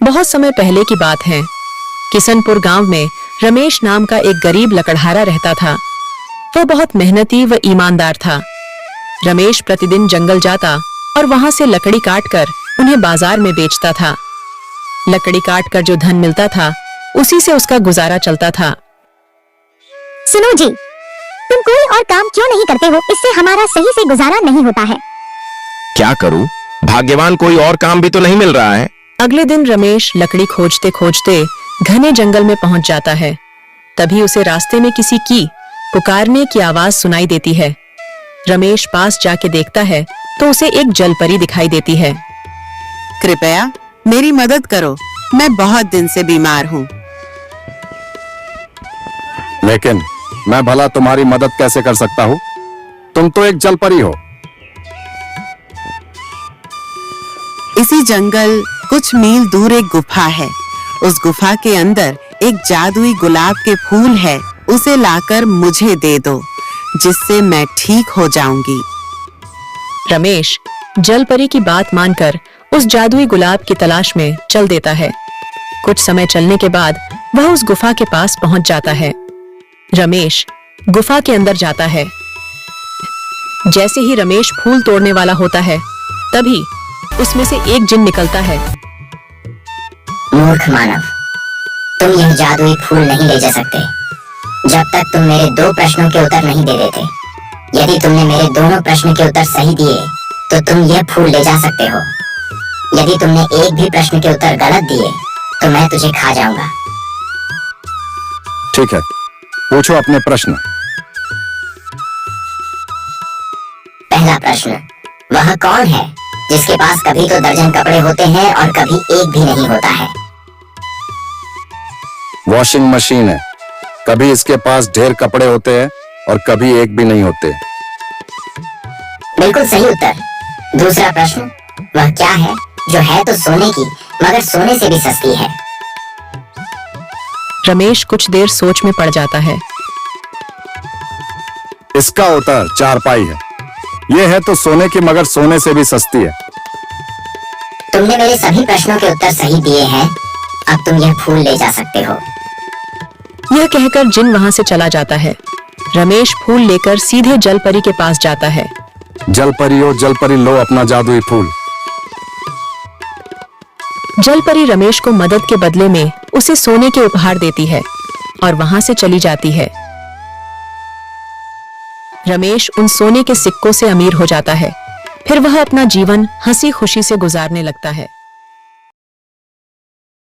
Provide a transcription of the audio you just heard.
बहुत समय पहले की बात है। किशनपुर गांव में रमेश नाम का एक गरीब लकड़हारा रहता था। वह बहुत मेहनती व ईमानदार था। रमेश प्रतिदिन जंगल जाता और वहां से लकड़ी काटकर उन्हें बाजार में बेचता था। लकड़ी काटकर जो धन मिलता था उसी से उसका गुजारा चलता था। सुनो जी, तुम कोई और काम क्यों नहीं करते हो? इससे हमारा सही से गुजारा नहीं होता है। क्या करूं? भाग्यवान कोई और काम भी तो नहीं मिल रहा है। अगले दिन रमेश लकड़ी खोजते खोजते घने जंगल में पहुंच जाता है। तभी उसे रास्ते में किसी की पुकारने की आवाज सुनाई देती है। रमेश पास जाके देखता है तो उसे एक जलपरी दिखाई देती है। कृपया मेरी मदद करो, मैं बहुत दिन से बीमार हूँ। लेकिन मैं भला तुम्हारी मदद कैसे कर सकता हूँ? तुम तो एक जलपरी हो। इसी जंगल कुछ मील दूर एक गुफा है। उस गुफा के अंदर एक जादुई गुलाब के फूल है। उसे लाकर मुझे दे दो, जिससे मैं ठीक हो जाऊंगी। रमेश जलपरी की बात मानकर उस जादुई गुलाब की तलाश में चल देता है। कुछ समय चलने के बाद वह उस गुफा के पास पहुंच जाता है। रमेश गुफा के अंदर जाता है। जैसे ही रमेश फूल तोड़ने वाला होता है तभी उसमें से एक जिन निकलता है। मूर्ख मानव, तुम यह जादुई फूल नहीं ले जा सकते जब तक तुम मेरे 2 प्रश्नों के उत्तर नहीं दे देते। यदि तुमने मेरे दोनों प्रश्न के उत्तर सही दिए तो तुम यह फूल ले जा सकते हो। यदि तुमने एक भी प्रश्न के उत्तर गलत दिए तो मैं तुझे खा जाऊंगा। ठीक है, पूछो अपने प्रश्न। पहला प्रश्न, वह कौन है जिसके पास कभी तो दर्जन कपड़े होते हैं और कभी एक भी नहीं होता है? वॉशिंग मशीन है। कभी इसके पास ढेर कपड़े होते हैं और कभी एक भी नहीं होते। बिल्कुल सही उत्तर। दूसरा प्रश्न, वह क्या है जो है तो सोने की मगर सोने से भी सस्ती है? रमेश कुछ देर सोच में पड़ जाता है। इसका उत्तर चारपाई है। यह है तो सोने की मगर सोने से भी सस्ती है। तुमने मेरे सभी प्रश्नों के उत्तर सही दिए हैं। अब तुम यह फूल ले जा सकते हो। यह कहकर जिन वहां से चला जाता है। रमेश फूल लेकर सीधे जलपरी के पास जाता है। जलपरी ओ जलपरी, लो अपना जादुई फूल। जलपरी रमेश को मदद के बदले में उसे सोने के उपहार देती है और वहां से चली जाती है। रमेश उन सोने के सिक्कों से अमीर हो जाता है। फिर वह अपना जीवन हंसी खुशी से गुजारने लगता है।